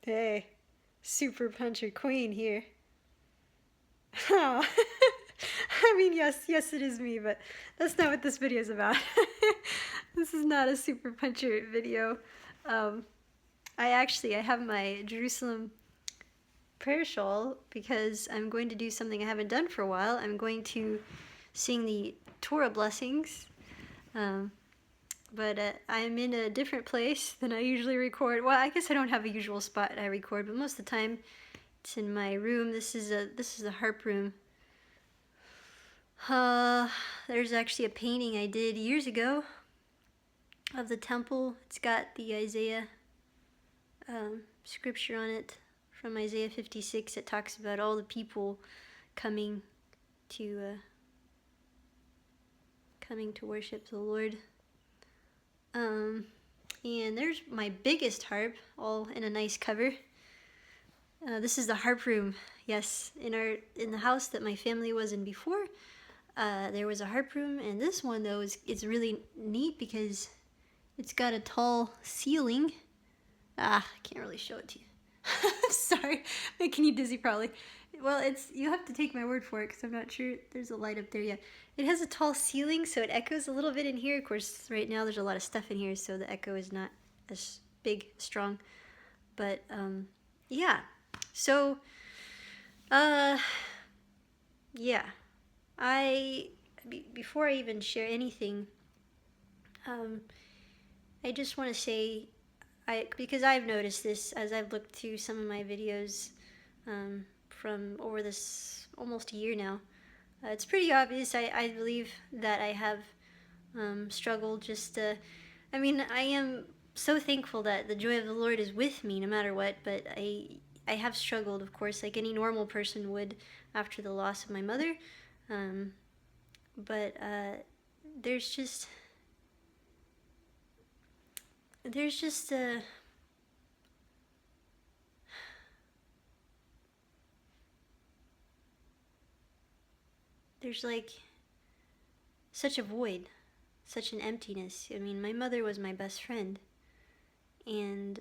Hey, Super Puncher Queen here. Oh, I mean, yes, it is me, but that's not what this video is about. This is not a Super Puncher video. Um, I have my Jerusalem prayer shawl because I'm going to do something I haven't done for a while. I'm going to sing the Torah blessings. Um, but I'm in a different place than I usually record. Well, I guess I don't have a usual spot I record, but most of the time it's in my room. This is a harp room. Uh, there's actually a painting I did years ago of the temple. It's got the Isaiah scripture on it from Isaiah 56. It talks about all the people coming to coming to worship the Lord. And there's my biggest harp, all in a nice cover. This is the harp room. Yes, in the house that my family was in before, there was a harp room, and this one though is really neat because it's got a tall ceiling. I can't really show it to you. Sorry, making you dizzy probably. Well, you have to take my word for it because I'm not sure there's a light up there yet. It has a tall ceiling, so it echoes a little bit in here. Of course, right now there's a lot of stuff in here, so the echo is not as big, strong. But yeah. So, yeah. Before I even share anything, I just want to say, because I've noticed this as I've looked through some of my videos from over this almost a year now. It's pretty obvious. I believe that I have struggled I am so thankful that the joy of the Lord is with me no matter what, but I have struggled, of course, like any normal person would after the loss of my mother. But there's just there's just there's like such a void, such an emptiness. I mean, my mother was my best friend, and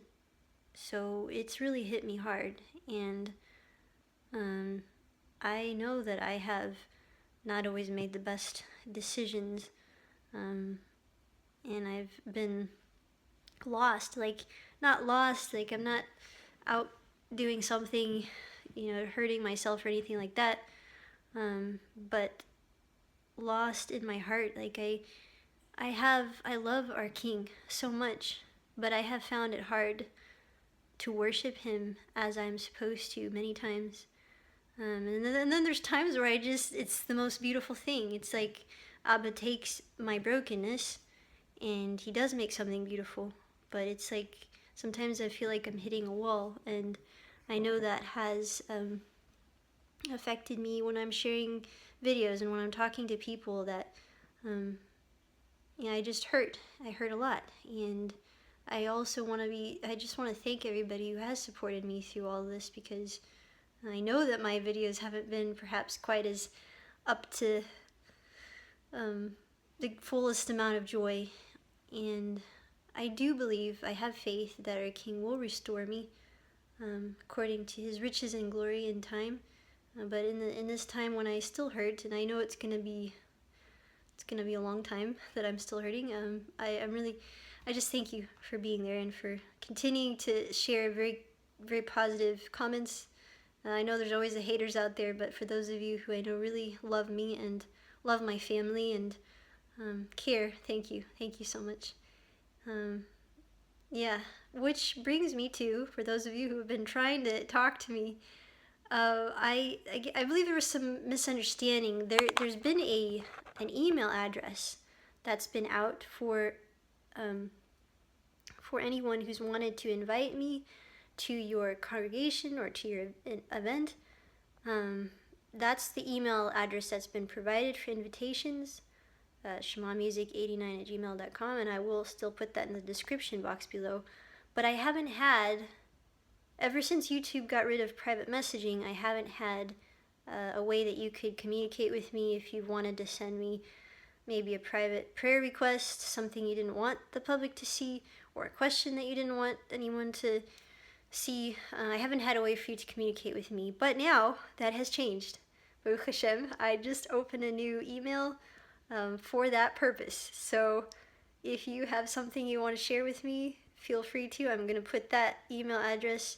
so it's really hit me hard. And I know that I have not always made the best decisions, and I've been lost. Like, not lost, like, I'm not out doing something, hurting myself or anything like that, but lost in my heart. Like, I love our King so much, but I have found it hard to worship Him as I'm supposed to many times. And then there's times where it's the most beautiful thing. It's like Abba takes my brokenness and He does make something beautiful. But it's like sometimes I feel like I'm hitting a wall, and I know that has affected me when I'm sharing videos and when I'm talking to people that, I just hurt. I hurt a lot. And I just want to thank everybody who has supported me through all this, because I know that my videos haven't been perhaps quite as up to the fullest amount of joy, and I do believe, I have faith that our King will restore me according to His riches and glory in time. But in this time when I still hurt, and I know it's gonna be a long time that I'm still hurting. I just thank you for being there and for continuing to share very, very positive comments. I know there's always the haters out there, but for those of you who I know really love me and love my family and care, thank you. Thank you so much. Yeah, which brings me to, for those of you who have been trying to talk to me, I believe there was some misunderstanding. There's been an email address that's been out for anyone who's wanted to invite me to your congregation or to your event. That's the email address that's been provided for invitations, shemamusic89@gmail.com, and I will still put that in the description box below. But I haven't had, ever since YouTube got rid of private messaging, I haven't had a way that you could communicate with me if you wanted to send me maybe a private prayer request, something you didn't want the public to see, or a question that you didn't want anyone to see, I haven't had a way for you to communicate with me, but now that has changed. Baruch Hashem, I just opened a new email for that purpose. So if you have something you want to share with me, feel free to. I'm going to put that email address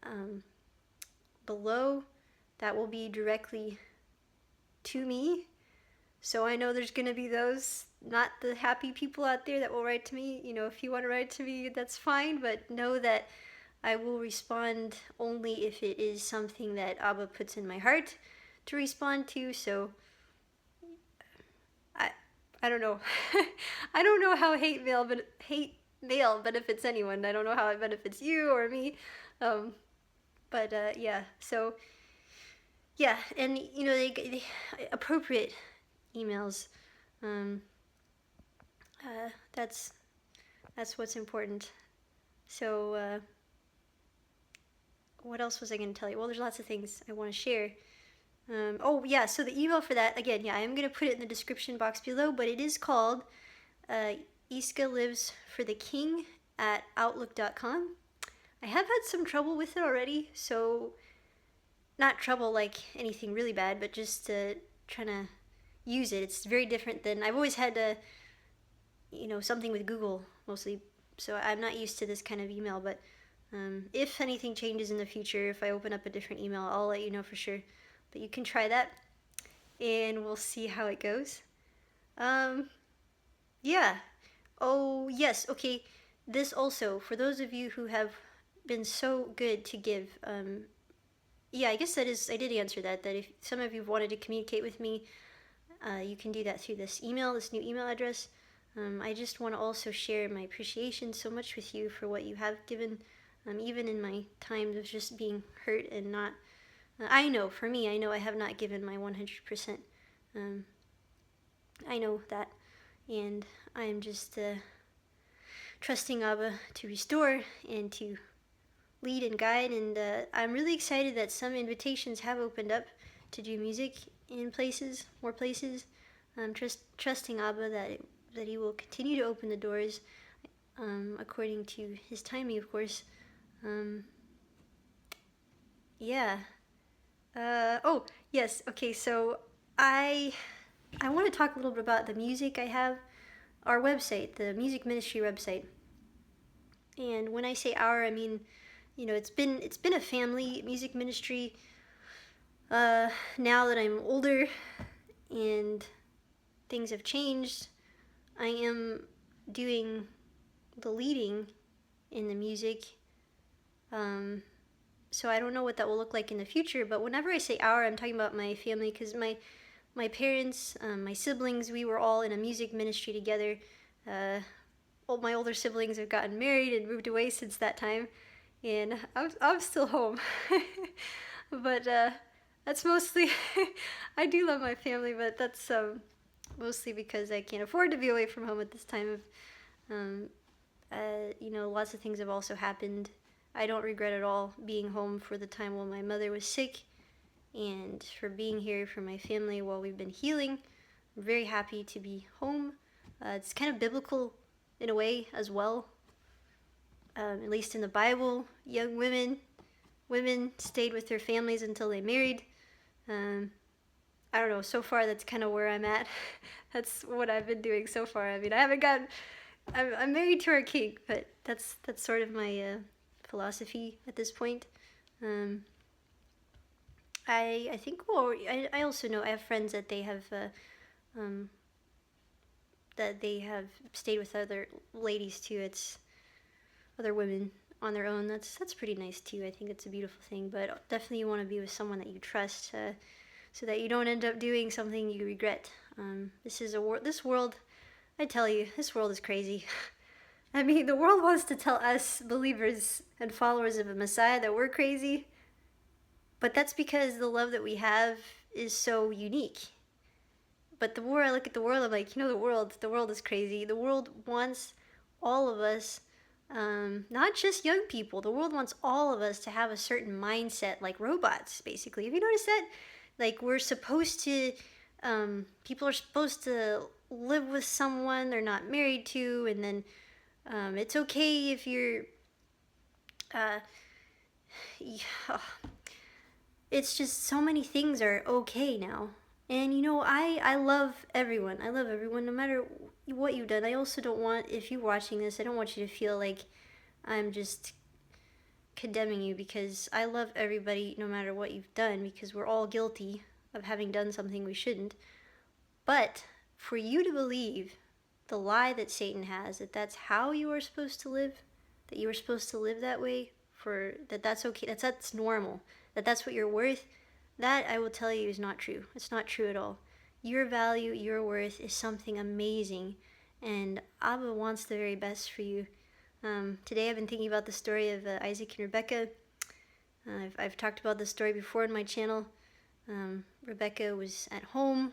um, below. That will be directly to me. So I know there's going to be those, not the happy people out there that will write to me. You know, if you want to write to me, that's fine, but know that I will respond only if it is something that Abba puts in my heart to respond to. So I don't know. I don't know how hate mail benefits anyone. I don't know how it benefits you or me. But yeah. So yeah, and you know they appropriate emails. Um, that's what's important. So what else was I going to tell you? Well, there's lots of things I want to share. Oh yeah, so the email for that again, yeah, I'm gonna put it in the description box below. But it is called Iska Lives for the King at Outlook.com. I have had some trouble with it already, so not trouble like anything really bad, but just trying to use it. It's very different than I've always had something with Google mostly, so I'm not used to this kind of email. But if anything changes in the future, if I open up a different email, I'll let you know for sure. But you can try that, and we'll see how it goes. Yeah. Oh, yes. Okay. This also, for those of you who have been so good to give, yeah, I guess I did answer that if some of you wanted to communicate with me, you can do that through this new email address. I just want to also share my appreciation so much with you for what you have given, even in my times of just being hurt and not. I know, for me, I have not given my 100%. I know that. And I am just trusting Abba to restore and to lead and guide. And I'm really excited that some invitations have opened up to do music in more places. I'm trusting Abba that he will continue to open the doors according to his timing, of course. Yeah. Oh, yes. Okay, so I want to talk a little bit about the music I have, our website, the music ministry website. And when I say our, I mean, it's been a family music ministry. Now that I'm older and things have changed, I am doing the leading in the music. So I don't know what that will look like in the future, but whenever I say our, I'm talking about my family, because my parents, my siblings, we were all in a music ministry together. All my older siblings have gotten married and moved away since that time, and I'm still home. But that's mostly I do love my family, but that's mostly because I can't afford to be away from home at this time. Lots of things have also happened. I don't regret at all being home for the time while my mother was sick, and for being here for my family while we've been healing. I'm very happy to be home. It's kind of biblical in a way as well. At least in the Bible, young women stayed with their families until they married. I don't know, so far that's kind of where I'm at. That's what I've been doing so far. I mean, I'm married to our king, but that's sort of my philosophy at this point. I think, well, I also know I have friends that they have stayed with other ladies too. It's other women on their own. That's pretty nice too. I think it's a beautiful thing. But definitely you want to be with someone that you trust, so that you don't end up doing something you regret. This world, I tell you, this world is crazy. I mean, the world wants to tell us believers and followers of a Messiah that we're crazy, but that's because the love that we have is so unique. But the more I look at the world, I'm like, the world is crazy. The world wants all of us, not just young people. The world wants all of us to have a certain mindset, like robots, basically. Have you noticed that? Like, we're supposed to, people are supposed to live with someone they're not married to, and then it's okay if you're yeah, it's just so many things are okay now. And I love everyone. I love everyone no matter what you've done. I also don't want, if you're watching this, I don't want you to feel like I'm just condemning you, because I love everybody no matter what you've done, because we're all guilty of having done something we shouldn't. But for you to believe the lie that Satan has, that that's how you are supposed to live, that you are supposed to live that way, for that's okay, that's normal, that's what you're worth, that I will tell you is not true. It's not true at all. Your value, your worth is something amazing, and Abba wants the very best for you. Today I've been thinking about the story of Isaac and Rebecca. I've talked about this story before in my channel. Rebecca was at home,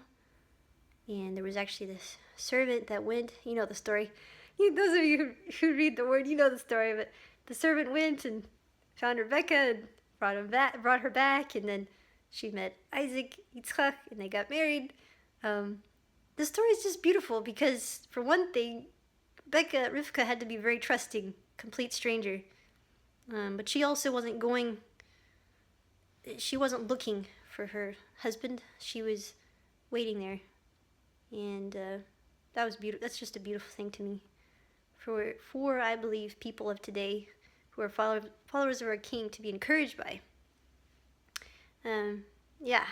and there was actually this servant that went, you know the story. Those of you who read the word, you know the story, but the servant went and found Rebecca and brought her back, and then she met Isaac, Yitzchak, and they got married. The story is just beautiful because, for one thing, Rivka had to be very trusting, complete stranger. But she also wasn't looking for her husband. She was waiting there. And that was beautiful. That's just a beautiful thing to me. For I believe, people of today who are followers of our King to be encouraged by. Yeah,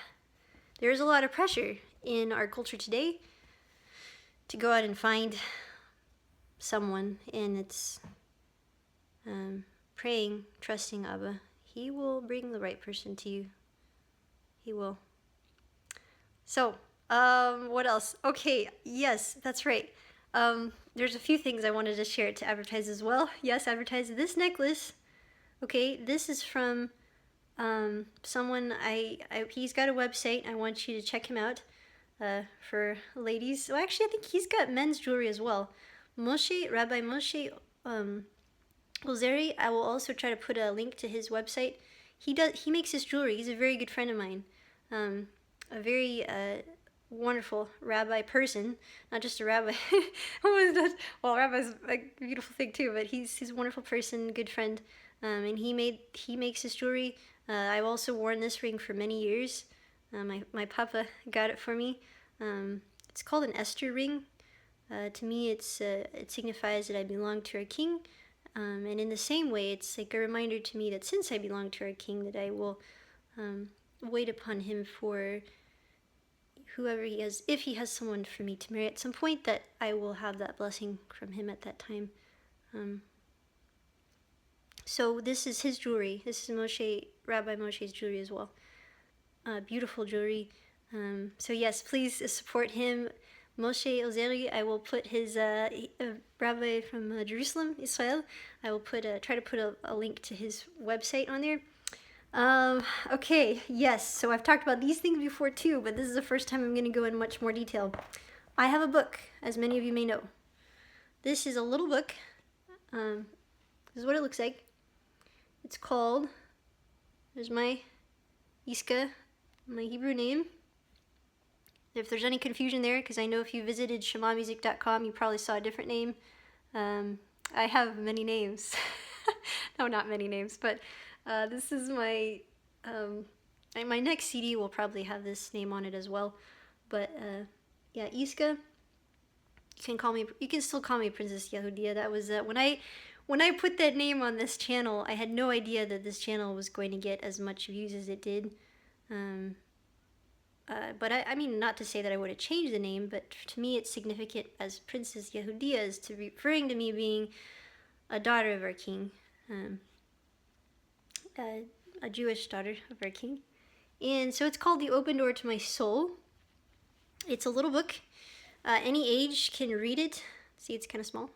there is a lot of pressure in our culture today to go out and find someone, and it's praying, trusting Abba. He will bring the right person to you. He will. So, what else? Okay, yes, that's right. There's a few things I wanted to share to advertise as well. Yes, advertise this necklace. Okay, this is from someone he's got a website. I want you to check him out. For ladies. Well, actually, I think he's got men's jewelry as well. Rabbi Moshe Ozeri. I will also try to put a link to his website. He makes his jewelry. He's a very good friend of mine. A very wonderful rabbi person, not just a rabbi. Well, rabbi's a beautiful thing too, but he's a wonderful person, good friend. And he makes his jewelry. I've also worn this ring for many years. My papa got it for me. It's called an Esther ring. To me, it signifies that I belong to our King. And in the same way, it's like a reminder to me that since I belong to our King, that I will wait upon him for whoever he has. If he has someone for me to marry at some point, that I will have that blessing from him at that time. So this is his jewelry. This is Rabbi Moshe's jewelry as well. Beautiful jewelry. So yes, please support him. Moshe Ozeri. I will put his rabbi from Jerusalem, Israel. I will try to put a link to his website on there. Okay, yes. So I've talked about these things before too, but this is the first time I'm going to go in much more detail. I have a book, as many of you may know. This is a little book. This is what it looks like. It's called. There's my Iska, my Hebrew name. If there's any confusion there, because I know if you visited shemamusic.com, you probably saw a different name. I have many names. No, not many names, but this is my next CD will probably have this name on it as well. But yeah, Iska. You can still call me Princess Yehudia. That was when I put that name on this channel, I had no idea that this channel was going to get as much views as it did. But I mean, not to say that I would have changed the name, but to me it's significant as Princess Yehudia, as to referring to me being a daughter of our King, a Jewish daughter of our King. And so it's called The Open Door to My Soul. It's a little book. Any age can read it. See, it's kind of small.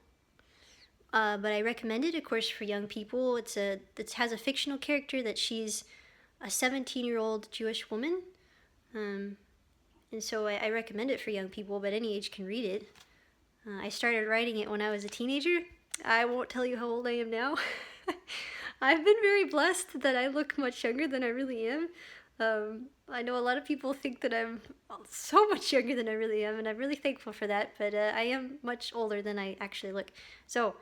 But I recommend it, of course, for young people. It has a fictional character that she's a 17-year-old Jewish woman. And so I recommend it for young people, but any age can read it. I started writing it when I was a teenager. I won't tell you how old I am now. I've been very blessed that I look much younger than I really am. I know a lot of people think that I'm so much younger than I really am, and I'm really thankful for that, but I am much older than I actually look. So,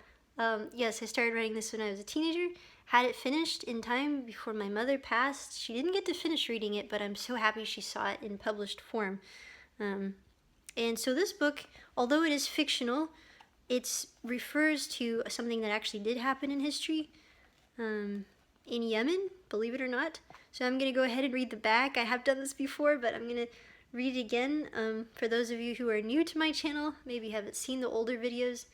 yes, I started writing this when I was a teenager. had it finished in time before my mother passed. She didn't get to finish reading it, but I'm so happy she saw it in published form. And so this book, although it is fictional, it refers to something that actually did happen in history in Yemen, believe it or not. So I'm going to go ahead and read the back. I have done this before, but I'm going to read it again. For those of you who are new to my channel, maybe haven't seen the older videos,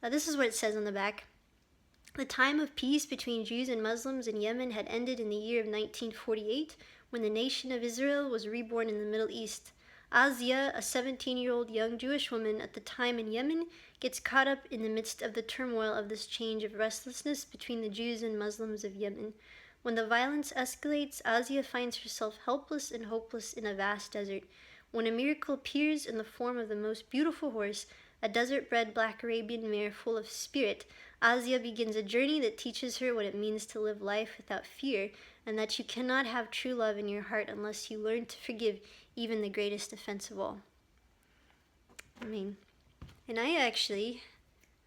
this is what it says on the back. The time of peace between Jews and Muslims in Yemen had ended in the year of 1948, when the nation of Israel was reborn in the Middle East. Azia, a 17-year-old young Jewish woman at the time in Yemen, gets caught up in the midst of the turmoil of this change of restlessness between the Jews and Muslims of Yemen. When the violence escalates, Azia finds herself helpless and hopeless in a vast desert. When a miracle appears in the form of the most beautiful horse, a desert-bred black Arabian mare full of spirit, Azia begins a journey that teaches her what it means to live life without fear, and that you cannot have true love in your heart unless you learn to forgive even the greatest offense of all. And I actually,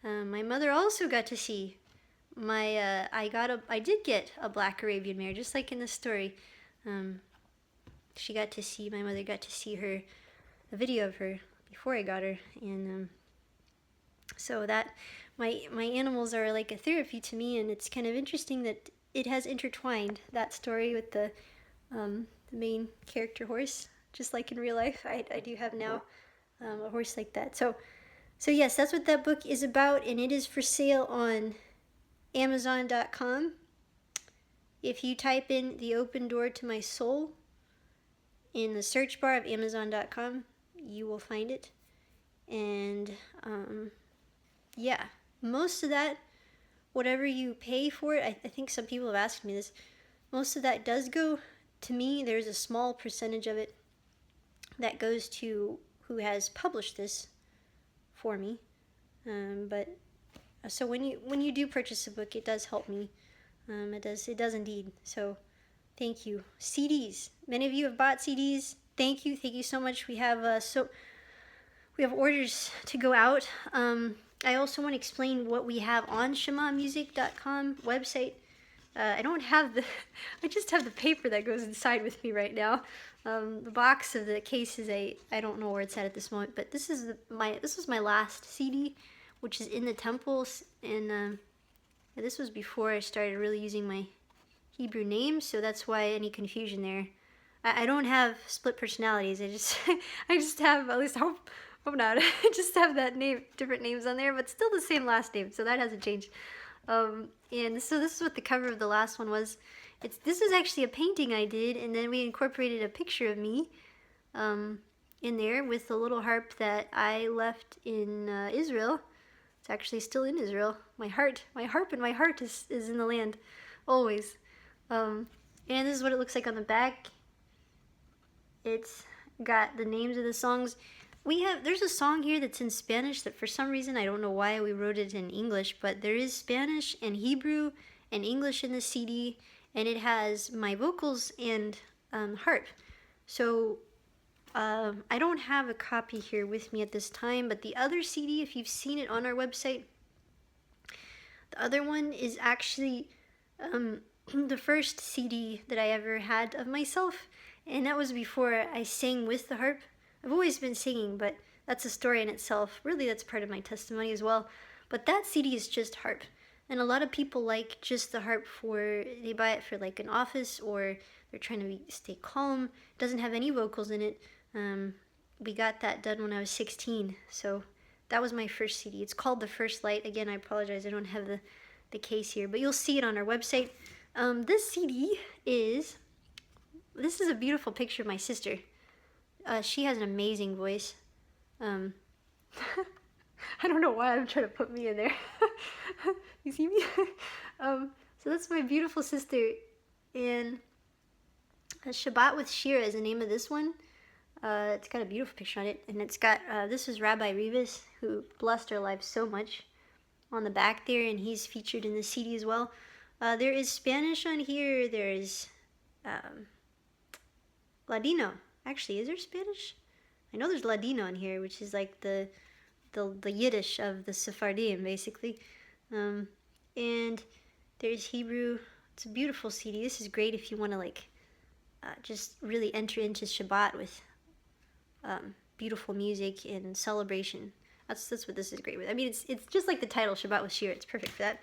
my mother also got to see I did get a black Arabian mare, just like in the story. My mother got to see a video of her before I got her, and so that my animals are like a therapy to me, and it's kind of interesting that it has intertwined that story with the main character horse, just like in real life. I do have now a horse like that. So yes, that's what that book is about, and it is for sale on Amazon.com. If you type in The Open Door to My Soul in the search bar of Amazon.com, you will find it. And yeah, most of that, whatever you pay for it, I think some people have asked me this, most of that does go to me. There's a small percentage of it that goes to who has published this for me. So when you do purchase a book, it does help me. It does indeed. So thank you. CDs. Many of you have bought CDs. Thank you so much. We have orders to go out. I also want to explain what we have on shemamusic.com website. I don't have I just have the paper that goes inside with me right now. The box of the case is I don't know where it's at this moment, but this was my last CD, which is In the Temples, and this was before I started really using my Hebrew name, so that's why any confusion there. I don't have split personalities. I just have, at least I hope not. I just have that name, different names on there, but still the same last name, so that hasn't changed. And so this is what the cover of the last one was. This is actually a painting I did, and then we incorporated a picture of me in there with the little harp that I left in Israel. It's actually still in Israel. My harp and my heart is in the land, always. And this is what it looks like on the back. It's got the names of the songs. There's a song here that's in Spanish that for some reason, I don't know why we wrote it in English, but there is Spanish and Hebrew and English in the CD, and it has my vocals and harp. So I don't have a copy here with me at this time, but the other CD, if you've seen it on our website, the other one is actually the first CD that I ever had of myself, and that was before I sang with the harp. I've always been singing, but that's a story in itself. Really, that's part of my testimony as well. But that CD is just harp. And a lot of people like just the harp they buy it for like an office, or they're trying to stay calm. It doesn't have any vocals in it. We got that done when I was 16. So that was my first CD. It's called The First Light. Again, I apologize, I don't have the case here, but you'll see it on our website. This CD this is a beautiful picture of my sister. She has an amazing voice. I don't know why I'm trying to put me in there. You see me? So that's my beautiful sister. And Shabbat with Shira is the name of this one. It's got a beautiful picture on it. And it's got, this is Rabbi Rivas, who blessed our lives so much, on the back there. And he's featured in the CD as well. There is Spanish on here. There's Ladino. Actually, is there Spanish? I know there's Ladino in here, which is like the Yiddish of the Sephardim, basically. And There's Hebrew. It's a beautiful CD. This is great if you want to like just really enter into Shabbat with beautiful music and celebration. That's what this is great with. I mean, it's just like the title Shabbat with Shir. It's perfect for that.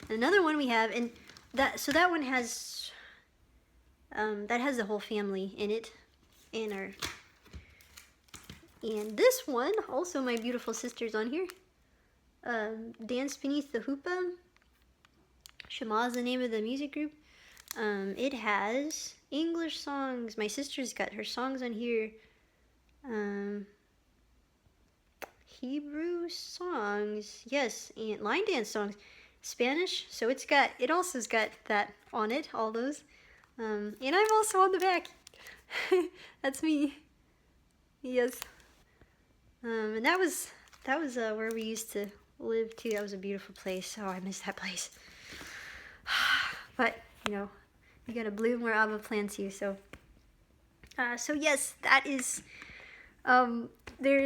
And another one we have, and that one has that has the whole family in it, and this one also my beautiful sisters on here. Dance Beneath the Hoopah. Shema is the name of the music group. It has English songs. My sister's got her songs on here. Hebrew songs, yes, and line dance songs. Spanish, so it also's got that on it, all those. And I'm also on the back. That's me. Yes. And that was where we used to live too. That was a beautiful place. Oh, I miss that place. But you know, you gotta bloom where Abba plants you. So yes, that is. There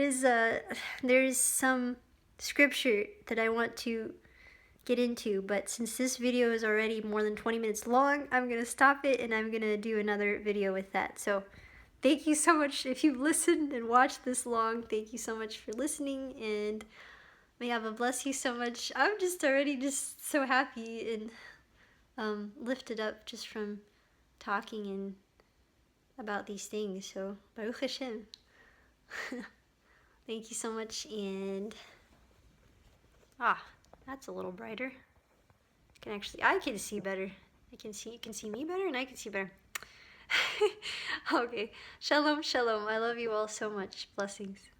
is some scripture that I want to get into, but since this video is already more than 20 minutes long, I'm gonna stop it and I'm gonna do another video with that. So thank you so much if you've listened and watched this long. Thank you so much for listening, and may Abba bless you so much. I'm just already just so happy and lifted up just from talking and about these things. So Baruch Hashem. Thank you so much, and that's a little brighter. I can see better. You can see me better, and I can see better. Okay, shalom, shalom. I love you all so much. Blessings.